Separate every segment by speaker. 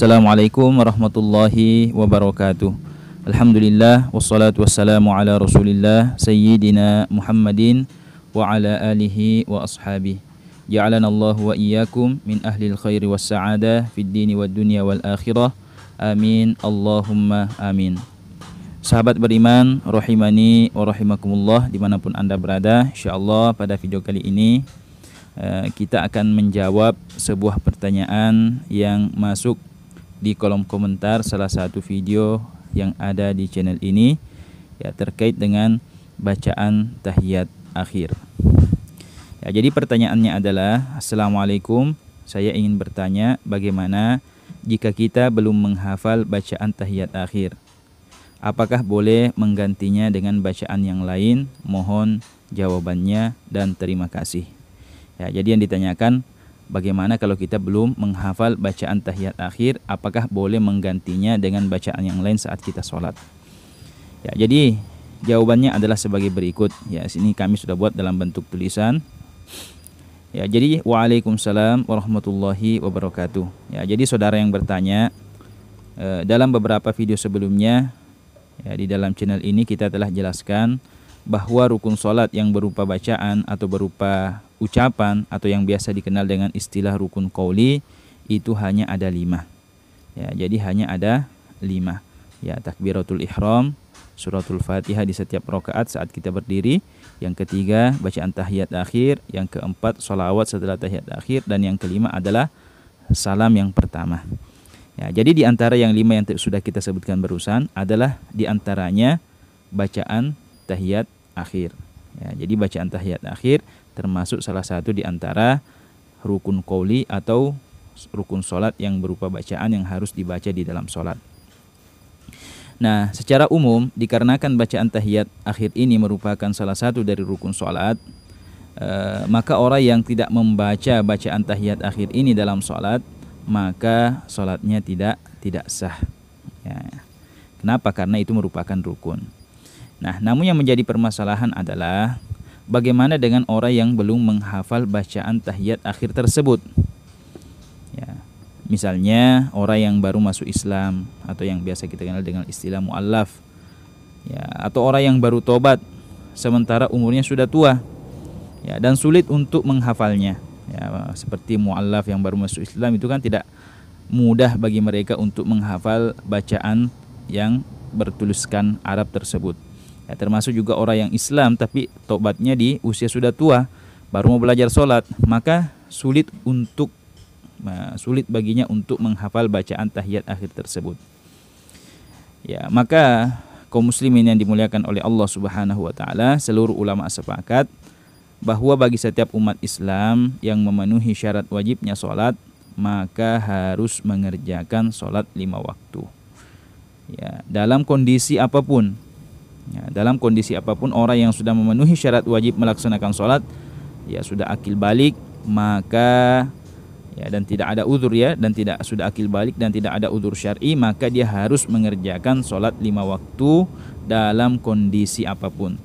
Speaker 1: Assalamualaikum warahmatullahi wabarakatuh. Alhamdulillah wassalatu wassalamu ala Rasulillah Sayyidina Muhammadin wa ala alihi wa ashabihi. Ja'alanallahu wa iyyakum min ahlil khairi was sa'adah fid dini wad dunya wal akhirah. Amin Allahumma amin. Sahabat beriman rahimani wa rahimakumullah dimanapun Anda berada, insyaallah pada video kali ini kita akan menjawab sebuah pertanyaan yang masuk di kolom komentar salah satu video yang ada di channel ini, ya, terkait dengan bacaan tahiyat akhir. Ya, jadi pertanyaannya adalah, Assalamualaikum, saya ingin bertanya bagaimana jika kita belum menghafal bacaan tahiyat akhir? Apakah boleh menggantinya dengan bacaan yang lain? Mohon jawabannya dan terima kasih. Ya, jadi yang ditanyakan, bagaimana kalau kita belum menghafal bacaan tahiyat akhir, apakah boleh menggantinya dengan bacaan yang lain saat kita sholat? Ya, jadi jawabannya adalah sebagai berikut. Ya, sini kami sudah buat dalam bentuk tulisan. Ya, jadi Waalaikumsalam warahmatullahi wabarakatuh. Ya, jadi saudara yang bertanya, dalam beberapa video sebelumnya, ya, di dalam channel ini kita telah jelaskan bahwa rukun sholat yang berupa bacaan atau berupa ucapan atau yang biasa dikenal dengan istilah rukun qauli itu hanya ada 5. Ya, jadi hanya ada 5. Ya, takbiratul ihram, suratul Fatihah di setiap rakaat saat kita berdiri, yang ketiga bacaan tahiyat akhir, yang keempat sholawat setelah tahiyat akhir, dan yang kelima adalah salam yang pertama. Ya, jadi di antara yang 5 yang sudah kita sebutkan barusan adalah di antaranya bacaan tahiyat akhir. Ya, jadi bacaan tahiyat akhir termasuk salah satu di antara rukun qauli atau rukun sholat yang berupa bacaan yang harus dibaca di dalam sholat. Nah, secara umum dikarenakan bacaan tahiyat akhir ini merupakan salah satu dari rukun sholat, maka orang yang tidak membaca bacaan tahiyat akhir ini dalam sholat, maka sholatnya tidak sah. Ya. Kenapa? Karena itu merupakan rukun. Nah, namun yang menjadi permasalahan adalah bagaimana dengan orang yang belum menghafal bacaan tahiyat akhir tersebut? Ya, misalnya orang yang baru masuk Islam atau yang biasa kita kenal dengan istilah mu'allaf, ya, atau orang yang baru tobat sementara umurnya sudah tua, ya, dan sulit untuk menghafalnya. Ya, seperti mu'allaf yang baru masuk Islam itu kan tidak mudah bagi mereka untuk menghafal bacaan yang bertuliskan Arab tersebut. Ya, termasuk juga orang yang Islam tapi tobatnya di usia sudah tua, baru mau belajar sholat, maka sulit baginya untuk menghafal bacaan tahiyat akhir tersebut. Ya, maka kaum muslimin yang dimuliakan oleh Allah Subhanahu wa taala, seluruh ulama sepakat bahwa bagi setiap umat Islam yang memenuhi syarat wajibnya sholat, maka harus mengerjakan sholat 5 waktu. Ya, dalam kondisi apapun. Ya, dalam kondisi apapun orang yang sudah memenuhi syarat wajib melaksanakan sholat, ya sudah akil balik, maka ya, dan tidak ada udzur, ya, dan tidak sudah akil balik dan tidak ada udzur syar'i, maka dia harus mengerjakan sholat 5 waktu dalam kondisi apapun.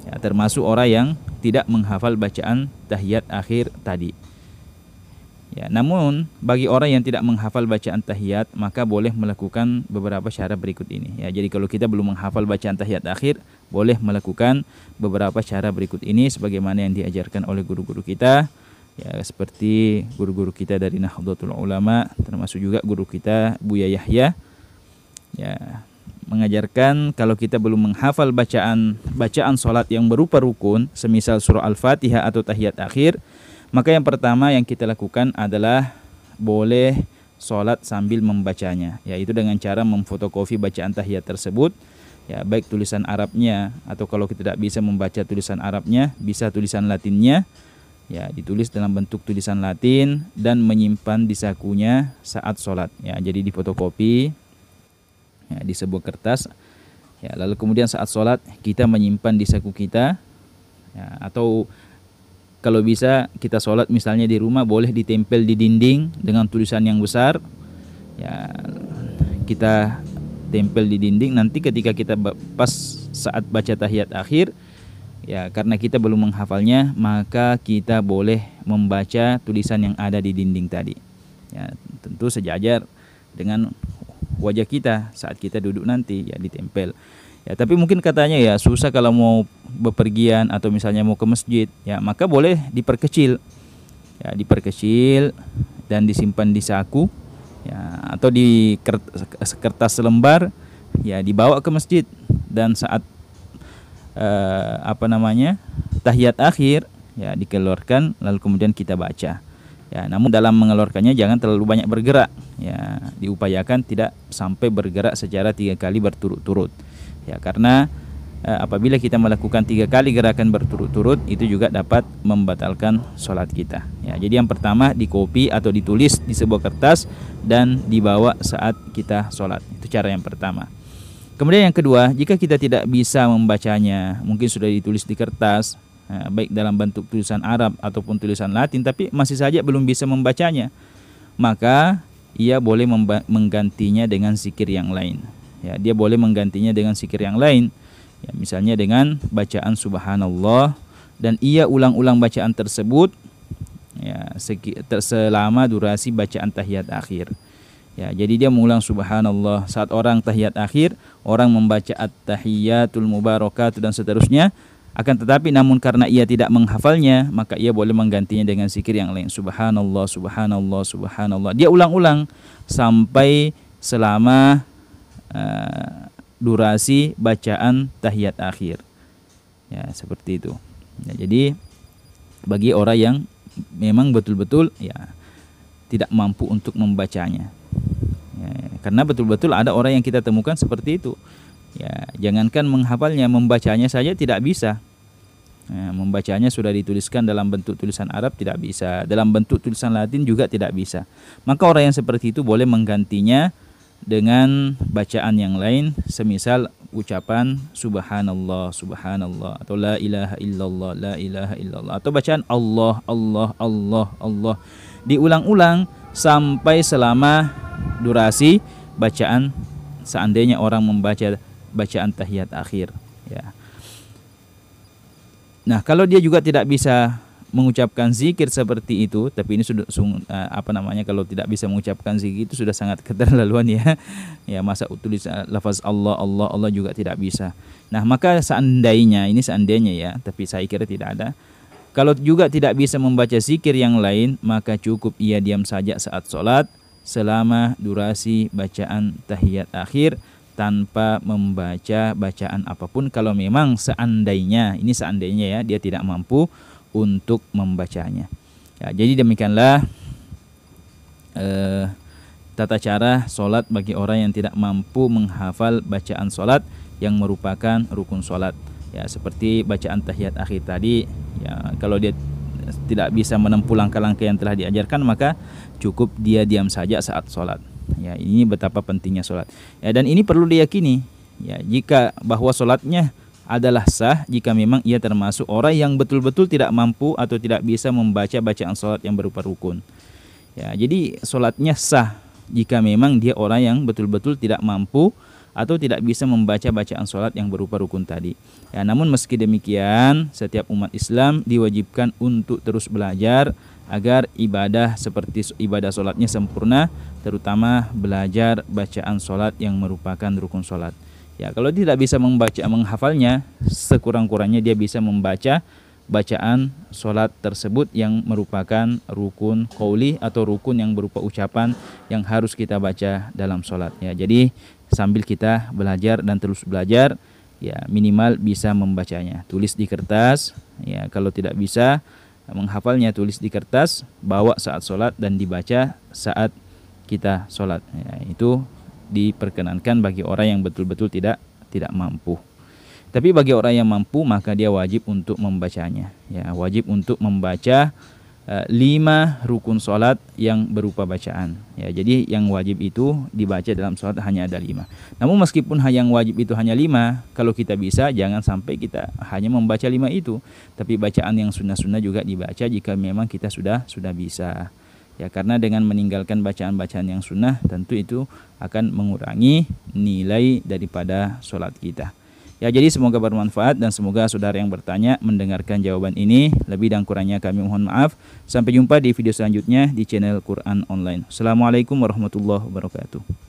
Speaker 1: Ya, termasuk orang yang tidak menghafal bacaan tahiyat akhir tadi. Ya, namun bagi orang yang tidak menghafal bacaan tahiyat, maka boleh melakukan beberapa cara berikut ini. Ya, jadi kalau kita belum menghafal bacaan tahiyat akhir, boleh melakukan beberapa cara berikut ini sebagaimana yang diajarkan oleh guru-guru kita. Ya, seperti guru-guru kita dari Nahdlatul Ulama, termasuk juga guru kita Buya Yahya. Ya, mengajarkan kalau kita belum menghafal bacaan sholat yang berupa rukun, semisal surah Al-Fatihah atau tahiyat akhir, maka yang pertama yang kita lakukan adalah boleh sholat sambil membacanya, yaitu dengan cara memfotokopi bacaan tahiyat tersebut, ya, baik tulisan Arabnya atau kalau kita tidak bisa membaca tulisan Arabnya, bisa tulisan Latinnya, ya, ditulis dalam bentuk tulisan Latin dan menyimpan di sakunya saat sholat. Ya, jadi difotokopi, ya, di sebuah kertas, ya, lalu kemudian saat sholat kita menyimpan di saku kita, ya, atau kalau bisa kita sholat misalnya di rumah, boleh ditempel di dinding dengan tulisan yang besar, ya, kita tempel di dinding. Nanti ketika kita pas saat baca tahiyat akhir, ya, karena kita belum menghafalnya, maka kita boleh membaca tulisan yang ada di dinding tadi. Ya, tentu sejajar dengan wajah kita saat kita duduk nanti, ya ditempel. Ya, tapi mungkin katanya ya susah kalau mau bepergian atau misalnya mau ke masjid, ya maka boleh diperkecil. Ya, diperkecil dan disimpan di saku, ya, atau di kertas selembar, ya dibawa ke masjid, dan saat tahiyat akhir, ya dikeluarkan lalu kemudian kita baca. Ya, namun dalam mengeluarkannya jangan terlalu banyak bergerak. Ya, diupayakan tidak sampai bergerak secara 3 kali berturut-turut. Ya, karena apabila kita melakukan 3 kali gerakan berturut-turut, itu juga dapat membatalkan sholat kita. Ya, jadi yang pertama dikopi atau ditulis di sebuah kertas dan dibawa saat kita sholat. Itu cara yang pertama. Kemudian yang kedua, jika kita tidak bisa membacanya, mungkin sudah ditulis di kertas, baik dalam bentuk tulisan Arab ataupun tulisan Latin, tapi masih saja belum bisa membacanya, maka ia boleh menggantinya dengan zikir yang lain. Ya, dia boleh menggantinya dengan zikir yang lain. Ya, misalnya dengan bacaan subhanallah, dan ia ulang-ulang bacaan tersebut, ya, selama durasi bacaan tahiyat akhir. Ya, jadi dia mengulang subhanallah saat orang tahiyat akhir, orang membaca at-tahiyatul mubarakatuh dan seterusnya. Akan tetapi namun karena ia tidak menghafalnya, maka ia boleh menggantinya dengan zikir yang lain. Subhanallah, subhanallah, subhanallah. Dia ulang-ulang sampai selama durasi bacaan tahiyat akhir. Ya, seperti itu. Ya, jadi bagi orang yang memang betul-betul ya tidak mampu untuk membacanya. Ya, karena betul-betul ada orang yang kita temukan seperti itu. Ya, jangankan menghafalnya, membacanya saja tidak bisa. Ya, membacanya sudah dituliskan dalam bentuk tulisan Arab tidak bisa, dalam bentuk tulisan Latin juga tidak bisa. Maka orang yang seperti itu boleh menggantinya dengan bacaan yang lain, semisal ucapan subhanallah, subhanallah, atau la ilaha illallah, la ilaha illallah, atau bacaan Allah, Allah, Allah, Allah, diulang-ulang sampai selama durasi bacaan, seandainya orang membaca bacaan tahiyat akhir. Ya. Nah, kalau dia juga tidak bisa mengucapkan zikir seperti itu, tapi ini sudah kalau tidak bisa mengucapkan zikir itu sudah sangat keterlaluan ya. Ya, masa tulis lafaz Allah, Allah, Allah juga tidak bisa. Nah, maka seandainya ya, tapi saya kira tidak ada. Kalau juga tidak bisa membaca zikir yang lain, maka cukup ia diam saja saat sholat selama durasi bacaan tahiyat akhir, tanpa membaca bacaan apapun, kalau memang seandainya ya dia tidak mampu untuk membacanya. Ya, jadi demikianlah tata cara sholat bagi orang yang tidak mampu menghafal bacaan sholat yang merupakan rukun sholat. Ya, seperti bacaan tahiyat akhir tadi, ya, kalau dia tidak bisa menempuh langkah-langkah yang telah diajarkan, maka cukup dia diam saja saat sholat. Ya, ini betapa pentingnya sholat. Ya, dan ini perlu diyakini. Ya, jika bahwa sholatnya adalah sah jika memang ia termasuk orang yang betul-betul tidak mampu atau tidak bisa membaca bacaan sholat yang berupa rukun. Ya, jadi sholatnya sah jika memang dia orang yang betul-betul tidak mampu atau tidak bisa membaca bacaan sholat yang berupa rukun tadi. Ya, namun meski demikian, setiap umat Islam diwajibkan untuk terus belajar agar ibadah seperti ibadah sholatnya sempurna, terutama belajar bacaan sholat yang merupakan rukun sholat. Ya, kalau tidak bisa menghafalnya, sekurang-kurangnya dia bisa membaca bacaan sholat tersebut yang merupakan rukun qauli atau rukun yang berupa ucapan yang harus kita baca dalam sholat. Ya, jadi sambil kita belajar dan terus belajar, ya minimal bisa membacanya. Tulis di kertas, ya kalau tidak bisa menghafalnya, tulis di kertas, bawa saat sholat dan dibaca saat kita sholat. Ya, itu diperkenankan bagi orang yang betul-betul tidak mampu. Tapi bagi orang yang mampu, maka dia wajib untuk membacanya. Ya, wajib untuk membaca 5 rukun sholat yang berupa bacaan. Ya, jadi yang wajib itu dibaca dalam sholat hanya ada 5. Namun meskipun yang wajib itu hanya 5, kalau kita bisa jangan sampai kita hanya membaca 5 itu, tapi bacaan yang sunnah-sunnah juga dibaca jika memang kita sudah bisa. Ya, karena dengan meninggalkan bacaan-bacaan yang sunnah, tentu itu akan mengurangi nilai daripada sholat kita. Ya, jadi semoga bermanfaat dan semoga saudara yang bertanya mendengarkan jawaban ini. Lebih dan kurangnya kami mohon maaf. Sampai jumpa di video selanjutnya di channel Quran Online. Assalamualaikum warahmatullahi wabarakatuh.